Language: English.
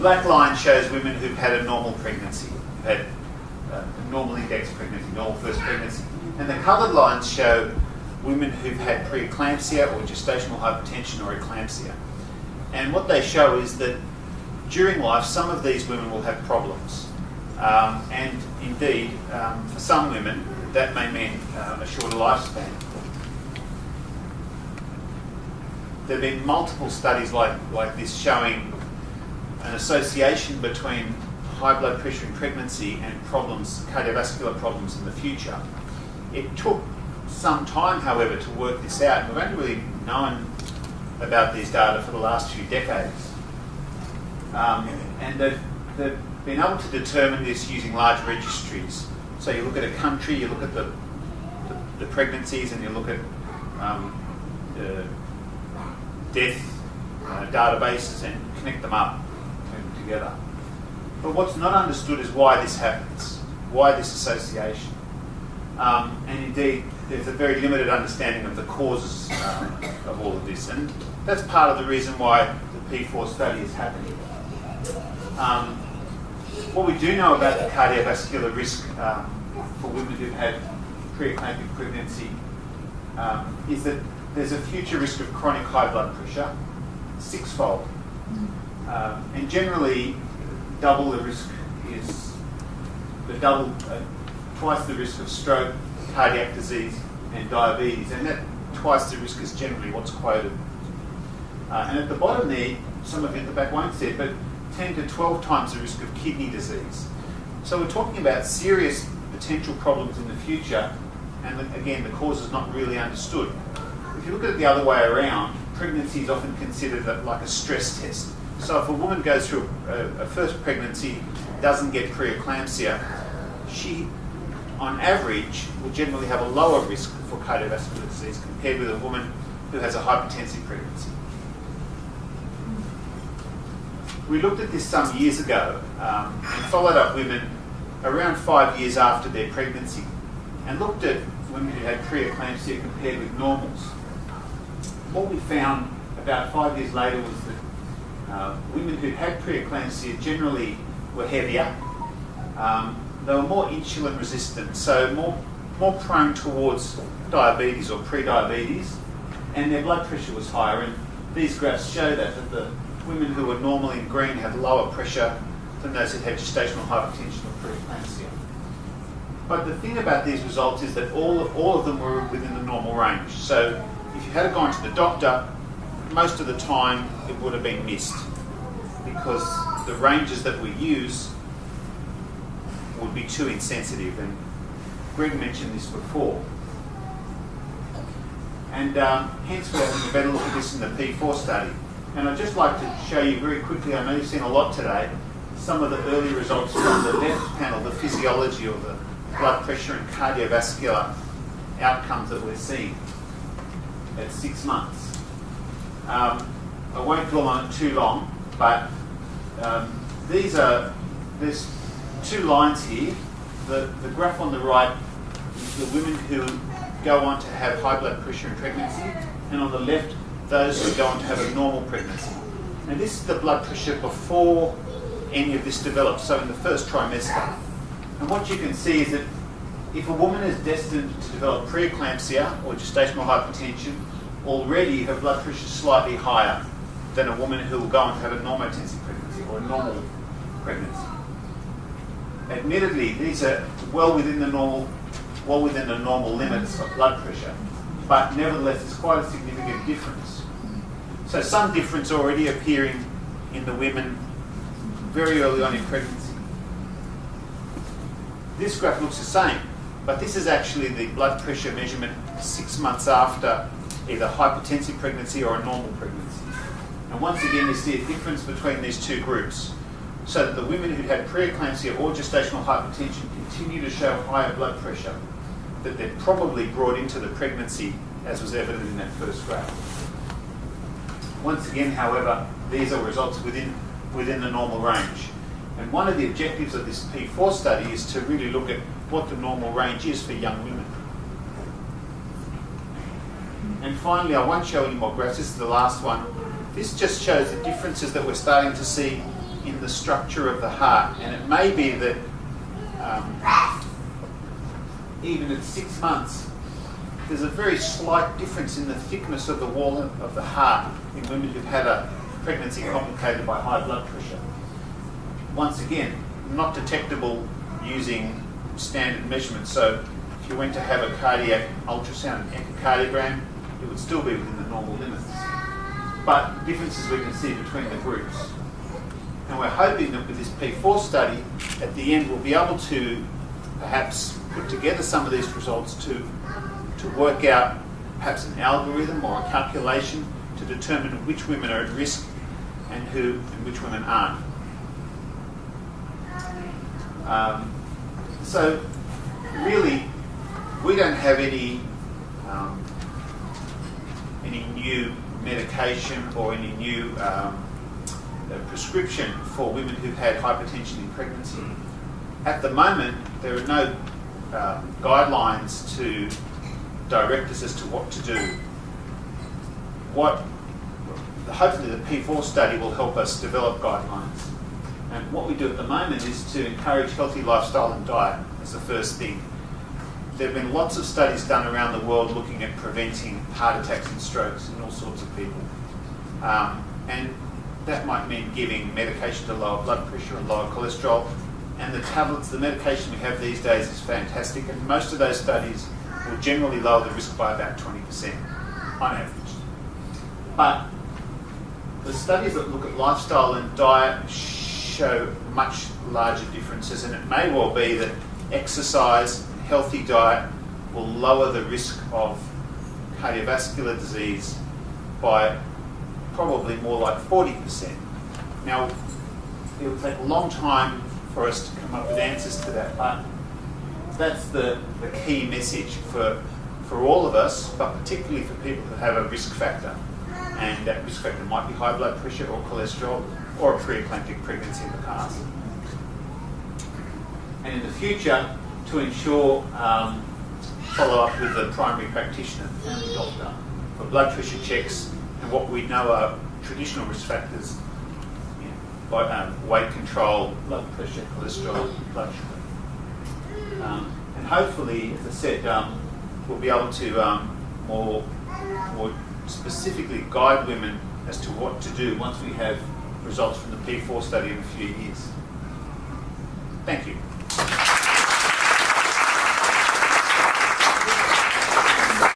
black line shows women who've had a normal pregnancy, who've had a normal index pregnancy, normal first pregnancy. And the coloured lines show women who've had preeclampsia or gestational hypertension or eclampsia. And what they show is that during life, some of these women will have problems. And indeed, for some women, that may mean a shorter lifespan. There have been multiple studies like this showing an association between high blood pressure in pregnancy and problems, cardiovascular problems in the future. It took some time, however, to work this out. We've only really known about these data for the last few decades. And they've been able to determine this using large registries. So you look at a country, you look at the pregnancies, and you look at the death databases and connect them up together. But what's not understood is why this happens, why this association. And indeed, there's a very limited understanding of the causes of all of this. And that's part of the reason why the P4 study is happening. What we do know about the cardiovascular risk for women who've had preeclamptic pregnancy is that there's a future risk of chronic high blood pressure, sixfold. And generally, double the risk is twice the risk of stroke, cardiac disease, and diabetes. And that twice the risk is generally what's quoted. And at the bottom there, some of you at the back won't see it, but 10 to 12 times the risk of kidney disease. So we're talking about serious potential problems in the future, and again, the cause is not really understood. If you look at it the other way around, pregnancy is often considered like a stress test. So if a woman goes through a first pregnancy, doesn't get preeclampsia, she, on average, will generally have a lower risk for cardiovascular disease compared with a woman who has a hypertensive pregnancy. We looked at this some years ago and followed up women around 5 years after their pregnancy and looked at women who had preeclampsia compared with normals. What we found about 5 years later was that women who had preeclampsia generally were heavier. They were more insulin resistant, so more prone towards diabetes or pre-diabetes, and their blood pressure was higher. And these graphs show that the women who were normal in green had lower pressure than those who had gestational hypertension or preeclampsia. But the thing about these results is that all of them were within the normal range. So if you had gone to the doctor, most of the time it would have been missed because the ranges that we use would be too insensitive. And Greg mentioned this before. And hence we're having a better look at this in the P4 study. And I'd just like to show you very quickly, I know you've seen a lot today, some of the early results from the left panel, the physiology of the blood pressure and cardiovascular outcomes that we're seeing at 6 months. I won't dwell on it too long, but there's two lines here. The graph on the right is the women who go on to have high blood pressure in pregnancy, and on the left, those who go on to have a normal pregnancy. And this is the blood pressure before any of this develops, so in the first trimester. And what you can see is that if a woman is destined to develop preeclampsia or gestational hypertension, already her blood pressure is slightly higher than a woman who will go on to have a normotensive pregnancy or a normal pregnancy. Admittedly, these are well within the normal limits of blood pressure, but nevertheless, it's quite a significant difference. So some difference already appearing in the women very early on in pregnancy. This graph looks the same, but this is actually the blood pressure measurement 6 months after either hypertensive pregnancy or a normal pregnancy. And once again, you see a difference between these two groups, so that the women who had preeclampsia or gestational hypertension continue to show higher blood pressure that they're probably brought into the pregnancy, as was evident in that first graph. Once again, however, these are results within the normal range. And one of the objectives of this P4 study is to really look at what the normal range is for young women. And finally, I won't show any more graphs. This is the last one. This just shows the differences that we're starting to see in the structure of the heart, and it may be that even at 6 months, there's a very slight difference in the thickness of the wall of the heart in women who've had a pregnancy complicated by high blood pressure. Once again, not detectable using standard measurements. So if you went to have a cardiac ultrasound, an echocardiogram, it would still be within the normal limits. But differences we can see between the groups. And we're hoping that with this P4 study, at the end we'll be able to perhaps put together some of these results to work out perhaps an algorithm or a calculation to determine which women are at risk and which women aren't. So really, we don't have any new medication or any new prescription for women who've had hypertension in pregnancy. At the moment, there are no guidelines to direct us as to what to do. Hopefully the P4 study will help us develop guidelines. And what we do at the moment is to encourage healthy lifestyle and diet as the first thing. There have been lots of studies done around the world looking at preventing heart attacks and strokes in all sorts of people. And that might mean giving medication to lower blood pressure and lower cholesterol. And the tablets, the medication we have these days is fantastic, and most of those studies will generally lower the risk by about 20% on average. But the studies that look at lifestyle and diet show much larger differences, and it may well be that exercise and healthy diet will lower the risk of cardiovascular disease by probably more like 40%. Now, it will take a long time for us to come up with answers to that, but that's the key message for all of us, but particularly for people who have a risk factor. And that risk factor might be high blood pressure or cholesterol or a preeclamptic pregnancy in the past. And in the future, to ensure follow-up with the primary practitioner and the doctor for blood pressure checks and what we know are traditional risk factors, weight control, blood pressure, cholesterol, blood sugar. And hopefully, as I said, we'll be able to more specifically guide women as to what to do once we have results from the P4 study in a few years. Thank you.